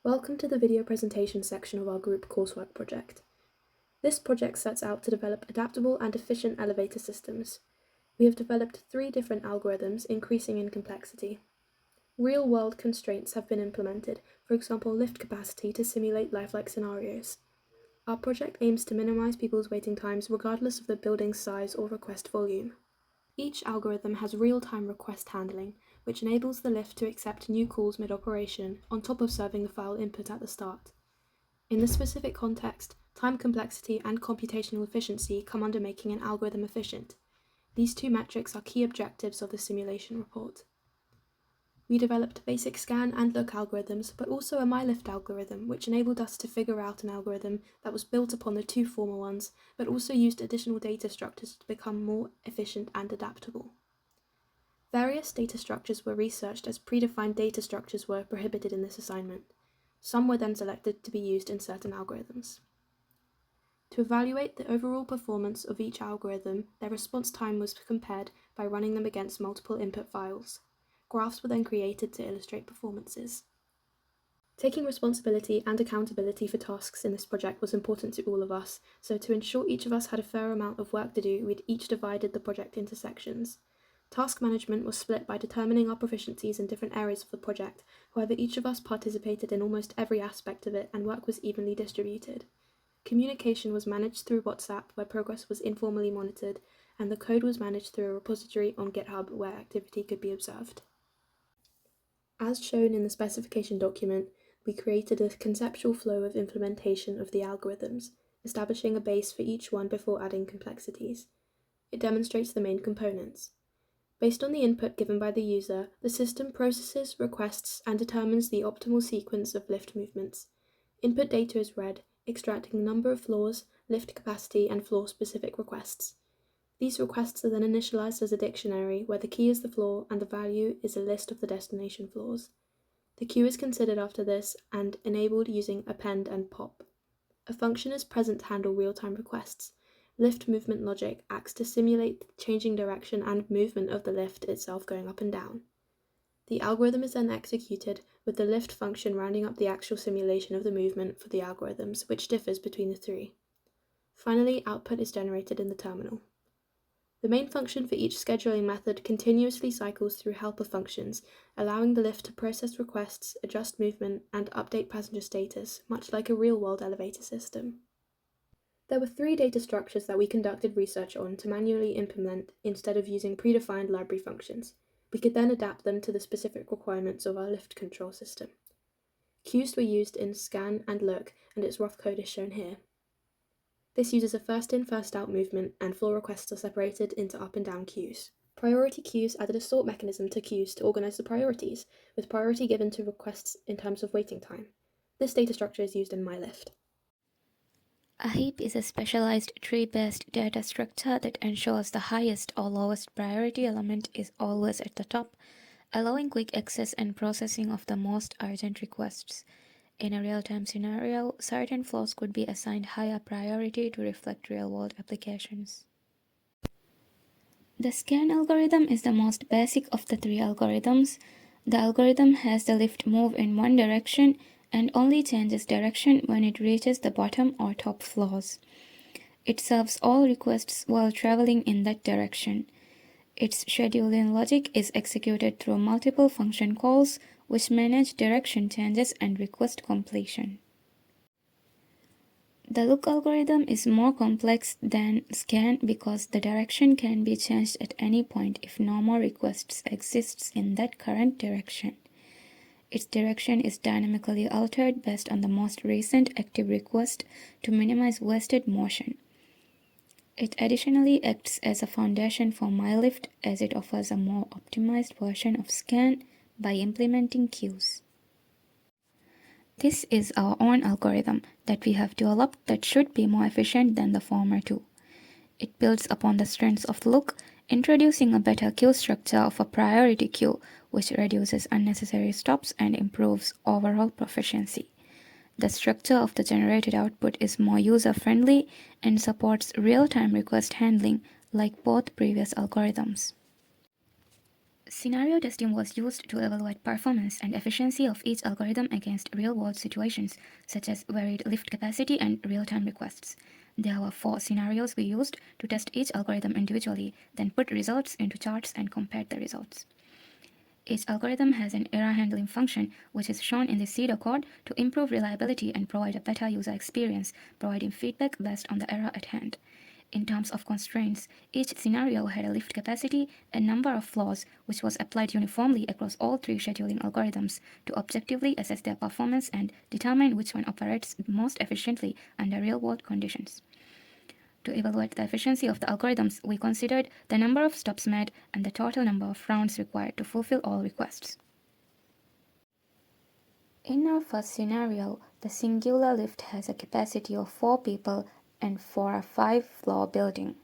Welcome to the video presentation section of our group Coursework project. This project sets out to develop adaptable and efficient elevator systems. We have developed 3 different algorithms increasing in complexity. Real-world constraints have been implemented, for example lift capacity to simulate lifelike scenarios. Our project aims to minimize people's waiting times regardless of the building's size or request volume. Each algorithm has real-time request handling, which enables the lift to accept new calls mid-operation, on top of serving the file input at the start. In this specific context, time complexity and computational efficiency come under making an algorithm efficient. These 2 metrics are key objectives of the simulation report. We developed basic scan and look algorithms, but also a myLift algorithm, which enabled us to figure out an algorithm that was built upon the 2 former ones, but also used additional data structures to become more efficient and adaptable. Various data structures were researched as predefined data structures were prohibited in this assignment. Some were then selected to be used in certain algorithms. To evaluate the overall performance of each algorithm, their response time was compared by running them against multiple input files. Graphs were then created to illustrate performances. Taking responsibility and accountability for tasks in this project was important to all of us, so to ensure each of us had a fair amount of work to do, we'd each divided the project into sections. Task management was split by determining our proficiencies in different areas of the project, however each of us participated in almost every aspect of it and work was evenly distributed. Communication was managed through WhatsApp, where progress was informally monitored, and the code was managed through a repository on GitHub where activity could be observed. As shown in the specification document, we created a conceptual flow of implementation of the algorithms, establishing a base for each one before adding complexities. It demonstrates the main components. Based on the input given by the user, the system processes requests and determines the optimal sequence of lift movements. Input data is read, extracting the number of floors, lift capacity, and floor-specific requests. These requests are then initialized as a dictionary, where the key is the floor and the value is a list of the destination floors. The queue is considered after this and enabled using append and pop. A function is present to handle real-time requests. Lift movement logic acts to simulate the changing direction and movement of the lift itself going up and down. The algorithm is then executed, with the lift function rounding up the actual simulation of the movement for the algorithms, which differs between the 3. Finally, output is generated in the terminal. The main function for each scheduling method continuously cycles through helper functions, allowing the lift to process requests, adjust movement, and update passenger status, much like a real-world elevator system. There were 3 data structures that we conducted research on to manually implement instead of using predefined library functions. We could then adapt them to the specific requirements of our lift control system. Queues were used in scan and look, and its rough code is shown here. This uses a first-in, first-out movement, and floor requests are separated into up and down queues. Priority queues added a sort mechanism to queues to organize the priorities, with priority given to requests in terms of waiting time. This data structure is used in myLift. A heap is a specialized tree-based data structure that ensures the highest or lowest priority element is always at the top, allowing quick access and processing of the most urgent requests. In a real-time scenario, certain floors could be assigned higher priority to reflect real-world applications. The scan algorithm is the most basic of the 3 algorithms. The algorithm has the lift move in one direction and only changes direction when it reaches the bottom or top floors. It serves all requests while traveling in that direction. Its scheduling logic is executed through multiple function calls, which manage direction changes and request completion. The look algorithm is more complex than scan because the direction can be changed at any point if no more requests exists in that current direction. Its direction is dynamically altered based on the most recent active request to minimize wasted motion. It additionally acts as a foundation for myLift as it offers a more optimized version of scan by implementing queues. This is our own algorithm that we have developed that should be more efficient than the former 2. It builds upon the strengths of look, introducing a better queue structure of a priority queue, which reduces unnecessary stops and improves overall proficiency. The structure of the generated output is more user-friendly and supports real-time request handling like both previous algorithms. Scenario testing was used to evaluate performance and efficiency of each algorithm against real-world situations, such as varied lift capacity and real-time requests. There were 4 scenarios we used to test each algorithm individually, then put results into charts and compared the results. Each algorithm has an error handling function, which is shown in the pseudocode to improve reliability and provide a better user experience, providing feedback based on the error at hand. In terms of constraints, each scenario had a lift capacity and number of floors, which was applied uniformly across all 3 scheduling algorithms to objectively assess their performance and determine which one operates most efficiently under real-world conditions. To evaluate the efficiency of the algorithms, we considered the number of stops made and the total number of rounds required to fulfill all requests. In our first scenario, the singular lift has a capacity of 4 people and for a 5-floor building.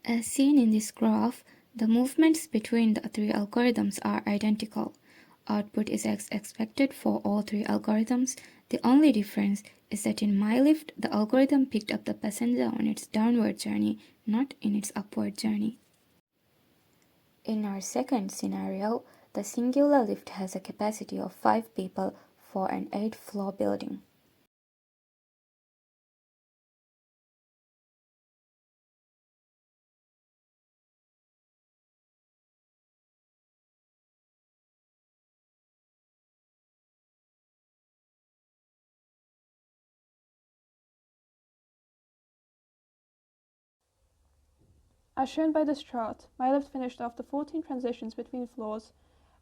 As seen in this graph, the movements between the 3 algorithms are identical. Output is as expected for all 3 algorithms. The only difference is that in my lift, the algorithm picked up the passenger on its downward journey, not in its upward journey. In our second scenario, the singular lift has a capacity of 5 people for an 8-floor building. As shown by this chart, my lift finished after 14 transitions between floors,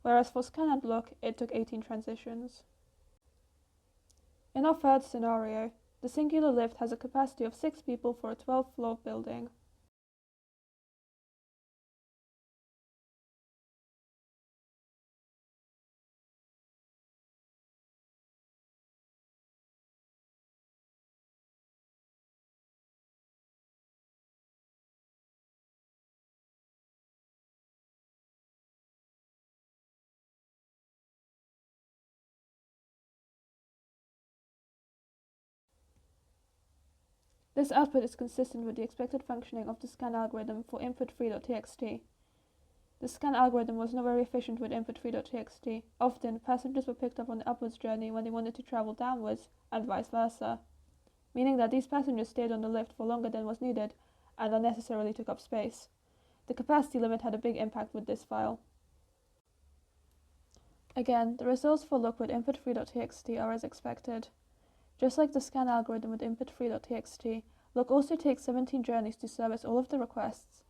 whereas for scan and look, it took 18 transitions. In our third scenario, the singular lift has a capacity of 6 people for a 12-floor building. This output is consistent with the expected functioning of the scan algorithm for input3.txt. The scan algorithm was not very efficient with input3.txt. Often, passengers were picked up on the upwards journey when they wanted to travel downwards, and vice versa, meaning that these passengers stayed on the lift for longer than was needed and unnecessarily took up space. The capacity limit had a big impact with this file. Again, the results for look with input3.txt are as expected. Just like the scan algorithm with input3.txt, look also takes 17 journeys to service all of the requests.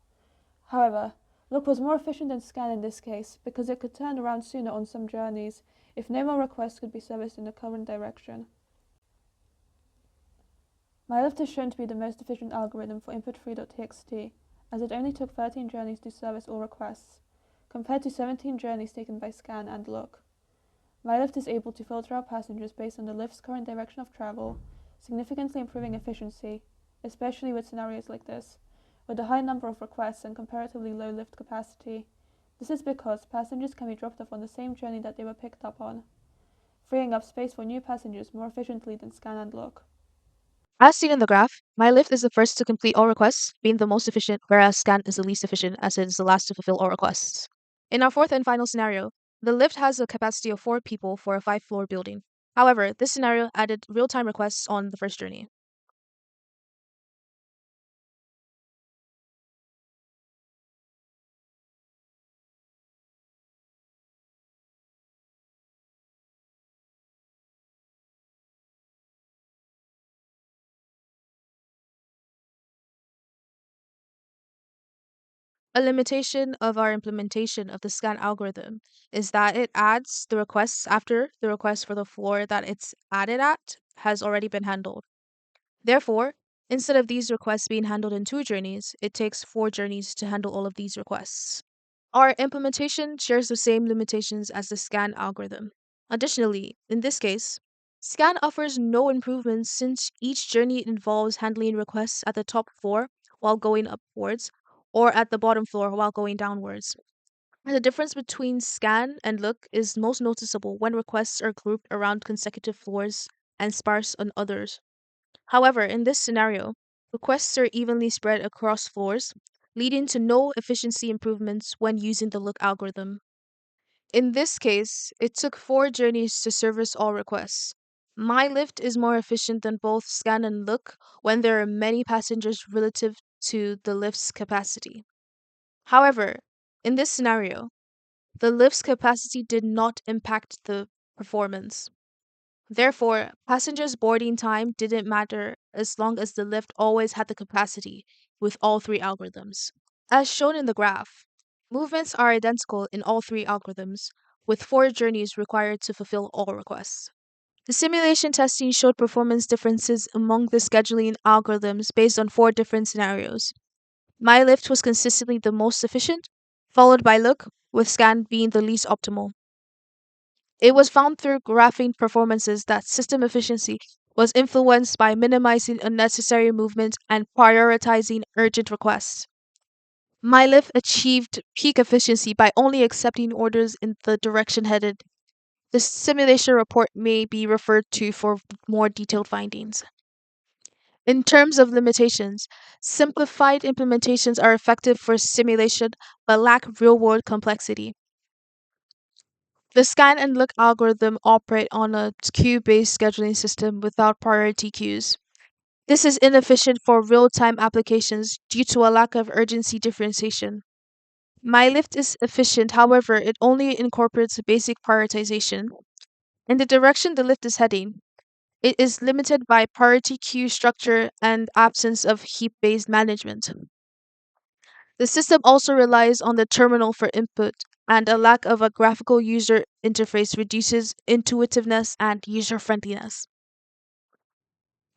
However, look was more efficient than scan in this case because it could turn around sooner on some journeys if no more requests could be serviced in the current direction. My lift is shown to be the most efficient algorithm for input3.txt, as it only took 13 journeys to service all requests, compared to 17 journeys taken by scan and look. My lift is able to filter out passengers based on the lift's current direction of travel, significantly improving efficiency, especially with scenarios like this, with a high number of requests and comparatively low lift capacity. This is because passengers can be dropped off on the same journey that they were picked up on, freeing up space for new passengers more efficiently than scan and look. As seen in the graph, my lift is the first to complete all requests, being the most efficient, whereas scan is the least efficient as it is the last to fulfill all requests. In our fourth and final scenario, the lift has a capacity of 4 people for a 5-floor building. However, this scenario added real-time requests on the first journey. A limitation of our implementation of the scan algorithm is that it adds the requests after the request for the floor that it's added at has already been handled. Therefore, instead of these requests being handled in 2 journeys, it takes 4 journeys to handle all of these requests. Our implementation shares the same limitations as the scan algorithm. Additionally, in this case, scan offers no improvements since each journey involves handling requests at the top floor while going upwards or at the bottom floor while going downwards. The difference between scan and look is most noticeable when requests are grouped around consecutive floors and sparse on others. However, in this scenario, requests are evenly spread across floors, leading to no efficiency improvements when using the look algorithm. In this case, it took 4 journeys to service all requests. My lift is more efficient than both scan and look when there are many passengers relative to the lift's capacity. However, in this scenario, the lift's capacity did not impact the performance. Therefore, passengers' boarding time didn't matter as long as the lift always had the capacity with all 3 algorithms. As shown in the graph, movements are identical in all 3 algorithms, with 4 journeys required to fulfill all requests. The simulation testing showed performance differences among the scheduling algorithms based on 4 different scenarios. My lift was consistently the most efficient, followed by look, with scan being the least optimal. It was found through graphing performances that system efficiency was influenced by minimizing unnecessary movement and prioritizing urgent requests. MyLift achieved peak efficiency by only accepting orders in the direction headed. The simulation report may be referred to for more detailed findings. In terms of limitations, simplified implementations are effective for simulation but lack real world complexity. The scan and look algorithm operate on a queue based scheduling system without priority queues. This is inefficient for real time applications due to a lack of urgency differentiation. MyLift is efficient, however, it only incorporates basic prioritization. In the direction the lift is heading, it is limited by priority queue structure and absence of heap based management. The system also relies on the terminal for input, and a lack of a graphical user interface reduces intuitiveness and user friendliness.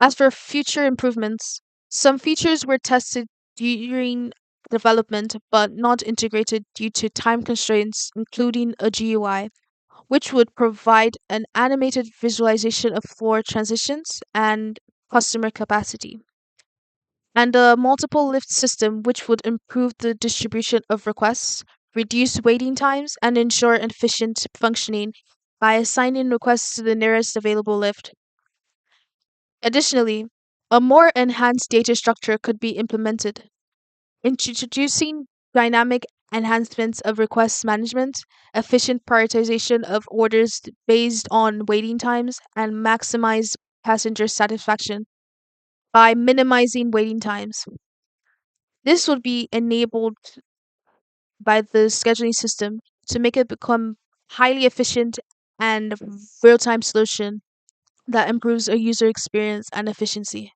As for future improvements, some features were tested during development but not integrated due to time constraints, including a GUI, which would provide an animated visualization of floor transitions and customer capacity, and a multiple lift system, which would improve the distribution of requests, reduce waiting times, and ensure efficient functioning by assigning requests to the nearest available lift. Additionally, a more enhanced data structure could be implemented, introducing dynamic enhancements of request management, efficient prioritization of orders based on waiting times, and maximize passenger satisfaction by minimizing waiting times. This would be enabled by the scheduling system to make it become highly efficient and real-time solution that improves a user experience and efficiency.